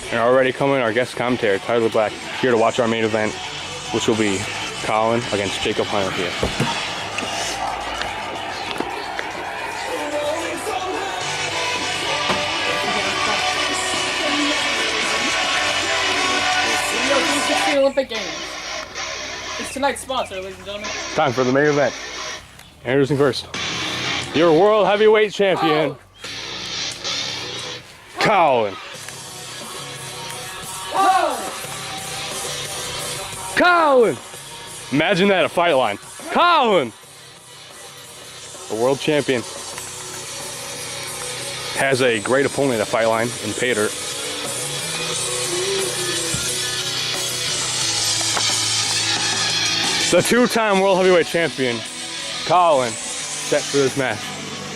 And already coming, our guest commentator, Tyler Black, here to watch our main event, which will be Colin against Jakob Hunter here. The Olympic Games. It's tonight's sponsor, ladies and gentlemen. Time for the main event. Introducing first, your world heavyweight champion, Colin. Colin! Imagine that, a fight line. Colin! The world champion has a great opponent at fight line in Pater. The two-time world heavyweight champion, Colin, set for this match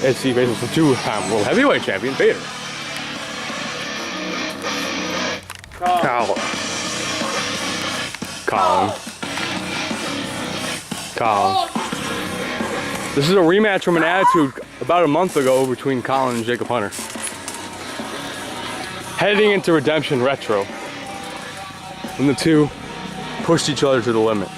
as he faces the two-time world heavyweight champion, Pater. Colin. This is a rematch from an Attitude about a month ago between Colin and Jakob Hunter. Heading into Redemption Retro, when the two pushed each other to the limit.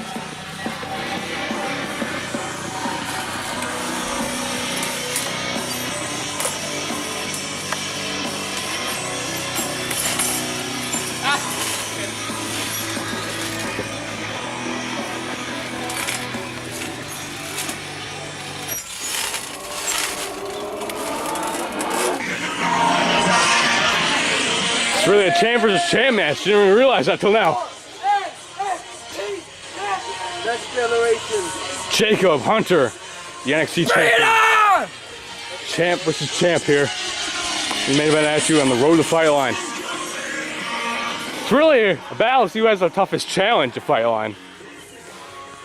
It's really a champ versus champ match. Didn't even realize that till now. Next generation. Jakob Hunter, the NXT champion. Champ versus champ here. The main event Attitude on the road to the fight line. It's really a battle to see who has the toughest challenge to fight line.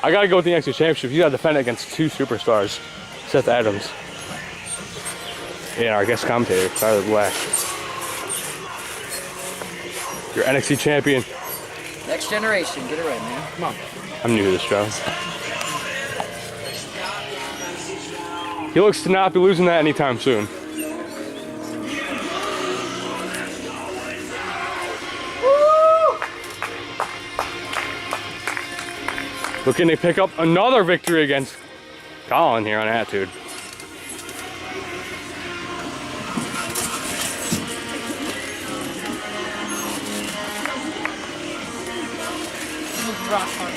I gotta go with the NXT championship. You gotta defend it against two superstars, Seth Adams and our guest commentator, Tyler Black. Your NXT champion. Next generation, get it right, man. Come on. I'm new to this show. He looks to not be losing that anytime soon. Looking to pick up another victory against Colin here on Attitude. Rock hard.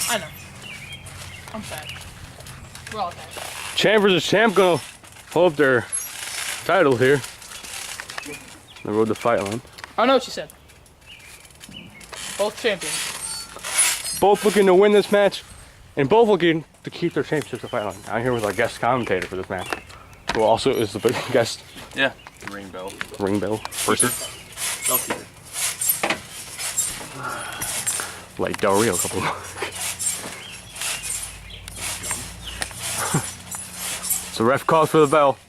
I know. I'm sad. We're all sad. Champ versus champ gonna hold up their title here. The road to fight line. I know what you said. Both champions. Both looking to win this match, and both looking to keep their championships at fight line. I'm here with our guest commentator for this match, who also is the big guest. Yeah. Ring bell. Ring bell. Versus like Del Rio a couple of So ref calls for the bell.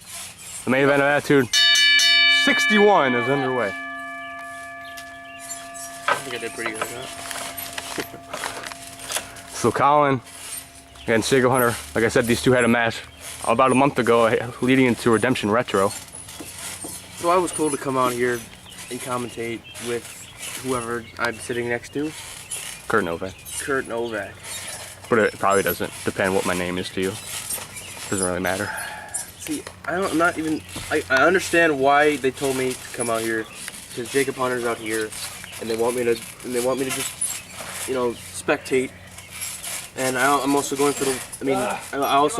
The main event of Attitude 61 is underway. I think I did pretty good at that. So Colin against Jakob Hunter, like I said, these two had a match about a month ago leading into Redemption Retro. So I was told to come out here and commentate with whoever I'm sitting next to. Kurt Novak. Kurt Novak. But it probably doesn't depend what my name is to you. Doesn't really matter. See, I'm not even. I understand why they told me to come out here, because Jakob Hunter's out here, and they want me to just, spectate. And I'm also going for the. I mean, I was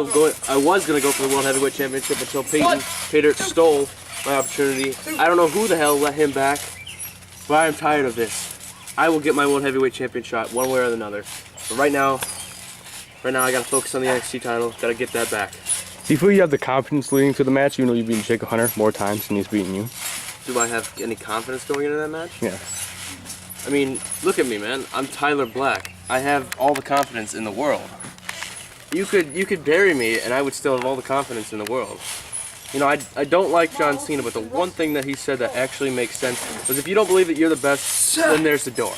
gonna go for the World Heavyweight Championship until Pater stole my opportunity. I don't know who the hell let him back, but I am tired of this. I will get my World Heavyweight Champion shot one way or another. But right now I gotta focus on the NXT title. Gotta get that back. Do you feel you have the confidence leading to the match, even though you've beaten Jakob Hunter more times than he's beaten you? Do I have any confidence going into that match? Yeah. I mean, look at me, man. I'm Tyler Black. I have all the confidence in the world. You could bury me, and I would still have all the confidence in the world. You know, I don't like John Cena, but the one thing that he said that actually makes sense was if you don't believe that you're the best, then there's the door.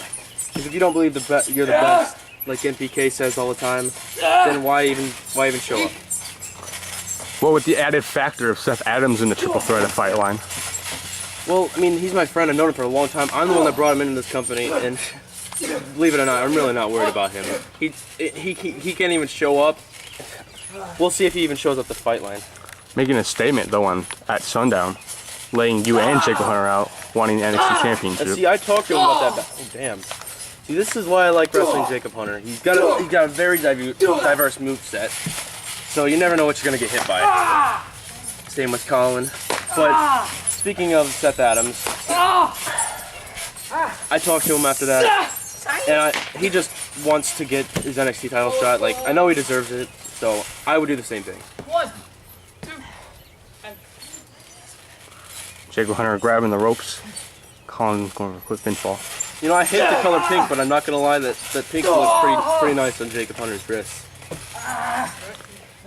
Because if you don't believe you're the best, like MPK says all the time, then why even show up? Well, with the added factor of Seth Adams in the triple threat at fight line. Well, I mean, he's my friend. I've known him for a long time. I'm the one that brought him into this company, and believe it or not, I'm really not worried about him. He can't even show up. We'll see if he even shows up to Fight Line. Making a statement though at Sundown, laying you and Jakob Hunter out, wanting the NXT Championship. And see, I talked to him about that. Oh damn. See, this is why I like wrestling Jakob Hunter. He's got a very diverse moveset, so you never know what you're gonna get hit by. Same with Colin. But speaking of Seth Adams, I talked to him after that, and he just wants to get his NXT title shot. Like, I know he deserves it, so I would do the same thing. 1, 2, and Jakob Hunter grabbing the ropes. Colin going for a quick pinfall. You know, I hate the color pink, but I'm not gonna lie, that pink looks pretty nice on Jakob Hunter's wrist.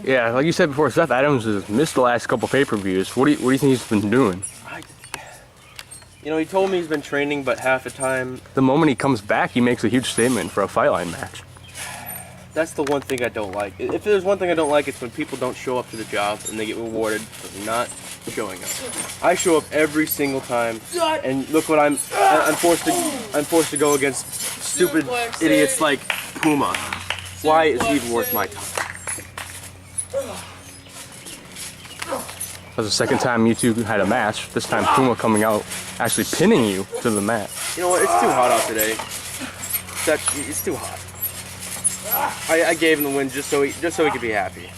Yeah, like you said before, Seth Adams has missed the last couple pay-per-views. What do you think he's been doing? You know, he told me he's been training, but half the time. The moment he comes back, he makes a huge statement for a Fight Line match. That's the one thing I don't like. If there's one thing I don't like, it's when people don't show up to the job and they get rewarded for not showing up. I show up every single time, and look what I'm forced to go against stupid idiots like Puma. Why is he even worth my time? That was the second time you two had a match. This time Puma coming out, actually pinning you to the mat. You know what? It's too hot out today. It's too hot. I gave him the win just so he could be happy.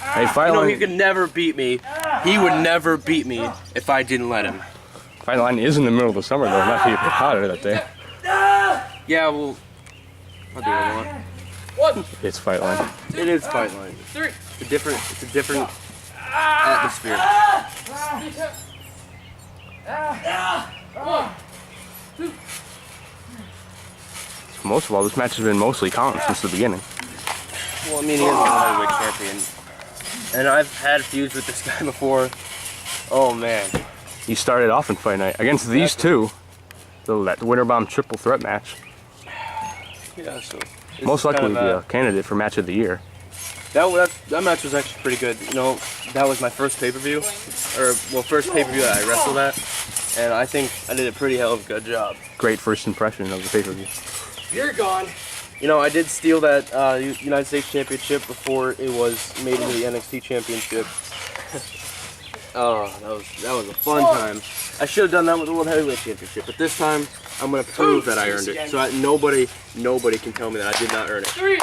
Hey, Fight You know, Line, he could never beat me. He would never beat me if I didn't let him. Fight Line is in the middle of the summer though. It might be a bit hotter that day. Yeah, well, I'll do what I want. 1, It's Fight Line. It is Fight Line. 3. It's a different atmosphere. 1, 2. Most of all, this match has been mostly Colin since the beginning. Well, I mean, he is the heavyweight champion. And I've had feuds with this guy before. Oh, man. He started off in Fight Night against these two. That Winter Bomb triple threat match. Yeah, so. Most likely kind of, be a candidate for match of the year. That match was actually pretty good. You know, that was my first pay-per-view. First pay-per-view that I wrestled at. And I think I did a pretty hell of a good job. Great first impression of the pay-per-view. You're gone. You know, I did steal that United States Championship before it was made into the NXT Championship. Oh, that was a fun time. I should have done that with the World Heavyweight Championship, but this time I'm gonna prove that I earned it, so that nobody can tell me that I did not earn it. 3,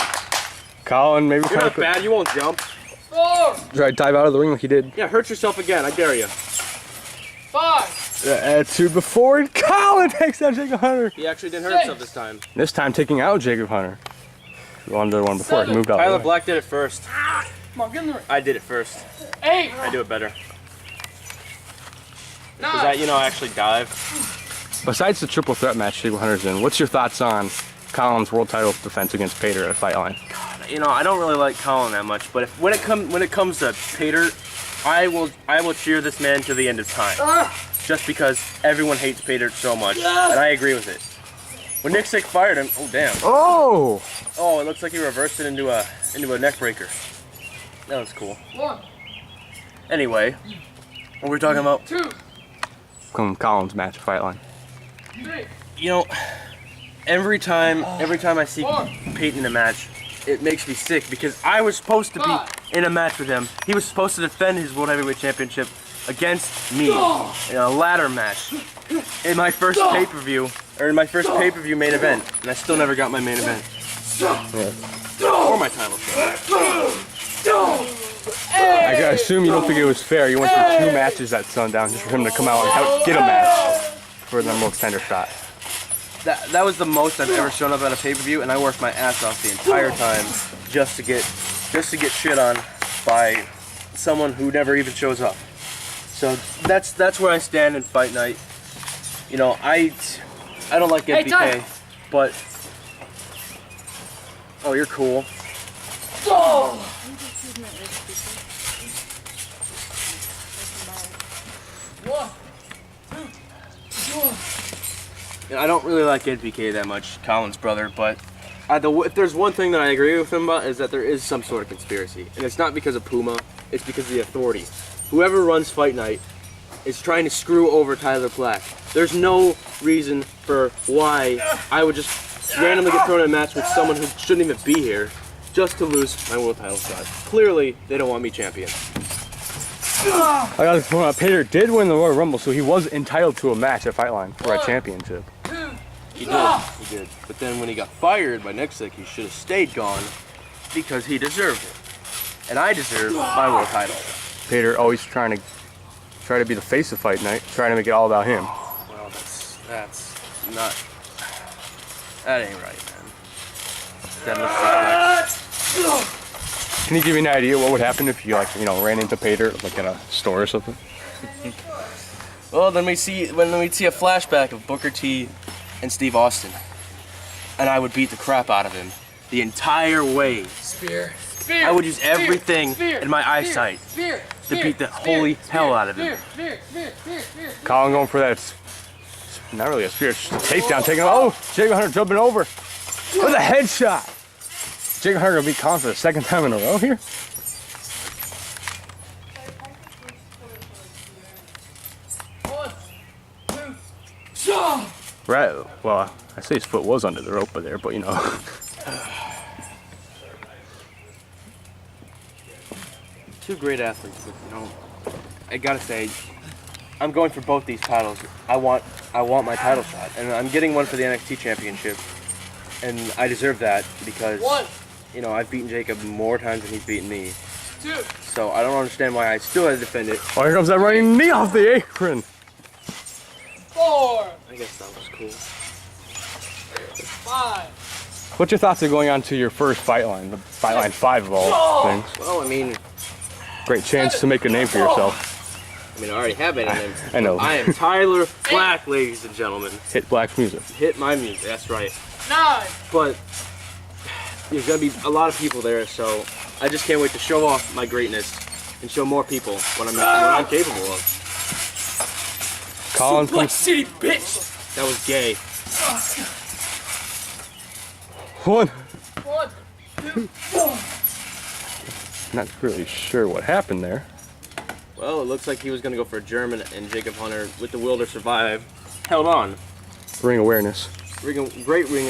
Colin, maybe You're try not bad. You won't jump. 4, to dive out of the ring like he did. Yeah, hurt yourself again. I dare you. 5. The attitude before, and Colin takes out Jakob Hunter. He actually didn't hurt himself this time. This time taking out Jakob Hunter. He wanted the one before, he moved out. Tyler Black did it first. Come on, get in the ring. I did it first. 8. I do it better. 9. Is that, you know, I actually dive? Besides the triple threat match Jakob Hunter's in, what's your thoughts on Colin's world title defense against Pater at Fight Line? You know, I don't really like Colin that much, but when it comes to Pater, I will cheer this man to the end of time. Just because everyone hates Pater so much, and I agree with it. When Nick Sick fired him, oh damn. Oh! Oh, it looks like he reversed it into a neck breaker. That was cool. 1, Anyway, what were we talking about? 2, Colin's match at Fight Line. 3. You know, every time I see Peyton in a match, it makes me sick because I was supposed to be in a match with him. He was supposed to defend his World Heavyweight Championship against me in a ladder match in my first pay-per-view, or in my first pay-per-view main event, and I still never got my main event. Or my title shot. I assume you don't think it was fair. You went through 2 matches at Sundown just for him to come out and get a match for the number extender shot. That was the most I've ever shown up at a pay-per-view, and I worked my ass off the entire time just to get shit on by someone who never even shows up. So that's where I stand in Fight Night. You know, I don't like MPK, but oh, you're cool. And I don't really like NPK that much, Colin's brother, but if there's one thing that I agree with him about is that there is some sort of conspiracy. And it's not because of Puma, it's because of the authority. Whoever runs Fight Night is trying to screw over Tyler Black. There's no reason for why I would just randomly get thrown in a match with someone who shouldn't even be here just to lose my world title shot. Clearly, they don't want me champion. I got to point out, Peter did win the Royal Rumble, so he was entitled to a match at Fightline for a championship. He did. But then when he got fired by Nixick, he should have stayed gone because he deserved it. And I deserve my world title. Peter always trying to be the face of Fight Night, trying to make it all about him. Well, that's not. That ain't right, man. That looks like Can you give me an idea what would happen if you ran into Peter like at a store or something? Well, then we'd see a flashback of Booker T and Steve Austin, and I would beat the crap out of him the entire way. Spear. I would use everything in my eyesight to beat the holy hell out of him. Colin going for that, not really a spear, it's just a takedown, taking Jacob Hunter jumping over with a headshot. Jacob Hunter gonna beat Colin for the second time in a row here. Right, well, I say his foot was under the rope there, but Two great athletes, but I gotta say, I'm going for both these titles. I want my title shot, and I'm getting one for the NXT Championship, and I deserve that because I've beaten Jacob more times than he's beaten me. 2. So I don't understand why I still had to defend it. Oh, here comes that running knee off the apron. 4. I guess that was cool. 5. What's your thoughts of going on to your first Fightline, the Fightline 5 of all things? Well, I mean, Great chance to make a name for yourself. I already have made a name. I know. I am Tyler Black, ladies and gentlemen. Hit Black's music. Hit my music, that's right. 9. But there's gonna be a lot of people there, so I just can't wait to show off my greatness and show more people what I'm capable of. Colin Black City, bitch. That was gay. 1. 1, 2, 4. Not really sure what happened there. Well, it looks like he was gonna go for a German, and Jacob Hunter, with the will to survive, held on. Ring awareness. Great ring